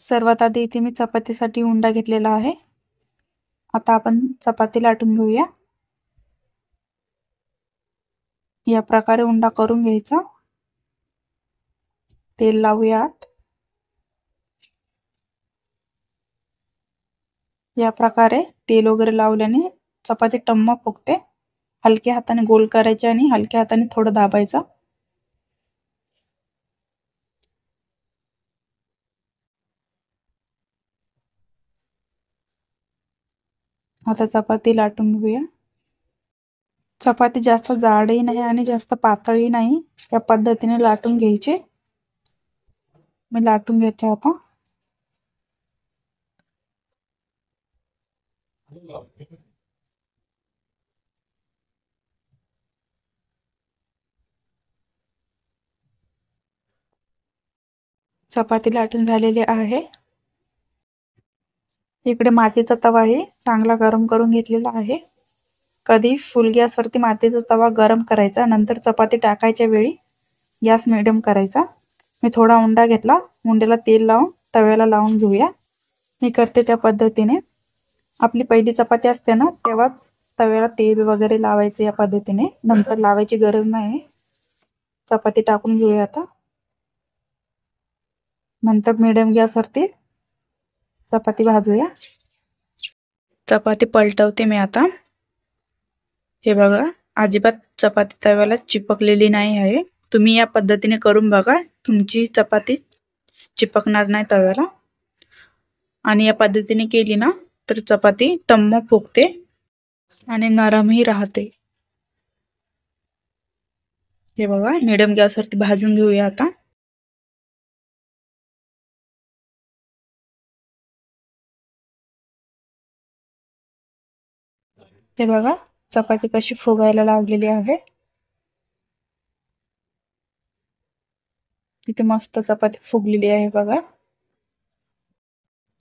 सर्वात आधी इथे मी चपातीसाठी उंडा घेतलेला आहे। आता आपण चपाती लाटून घेऊया। या प्रकारे उंडा करून घ्यायचा। तेल लावूयात। या प्रकारे तेल वगैरे लावल्याने चपाती टम्म फुगते। हलक्या हाताने गोल करायचे आणि हलक्या हाताने थोडं दाबायचं। आता चपाती लाटून घेऊया। चपाती जास्त जाडही नाही आणि जास्त पातळही नाही, या पद्धतीने लाटून घ्यायचे। मी लाटून घेते आता। चपाती लाटून झालेली आहे। इकडे मातीचा तवा आहे, चांगला गरम करून घेतलेला आहे। कधी फुल गॅसवरती मातीचा तवा गरम करायचा, नंतर चपाती टाकायच्या वेळी गॅस मिडियम करायचा। मी थोडा उंडा घेतला, उंड्याला तेल लावून तव्याला लावून घेऊया। मी करते त्या पद्धतीने। आपली पहिली चपाती असते ना, तेव्हा तव्याला तेल वगैरे लावायचे या पद्धतीने, नंतर लावायची गरज नाही। चपाती टाकून घेऊया आता। नंतर मिडियम गॅसवरती चपाती भाजूया। चपाती पलटवते मी आता। हे बघा, अजिबात चपाती तव्याला चिपकलेली नाही आहे। तुम्ही या पद्धतीने करून बघा, तुमची चपाती चिपकणार नाही तव्याला। आणि या पद्धतीने केली ना तर चपाती टम्म फुगते आणि नरमही राहते। हे बघा, मीडियम गॅसवरती भाजून घेऊया आता। हे बघा, चपाती कशी फुगायला लागलेली आहे। किती मस्त चपाती फुगलेली आहे बघा।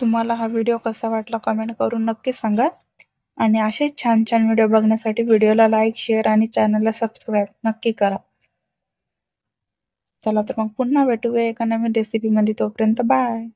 तुम्हाला हा व्हिडिओ कसा वाटला कमेंट करून नक्की सांगा। आणि असे छान छान व्हिडिओ बघण्यासाठी व्हिडिओला लाईक, शेअर आणि चॅनलला सबस्क्राईब नक्की करा। चला तर मग पुन्हा भेटूया एका नवीन रेसिपीमध्ये, तोपर्यंत बाय।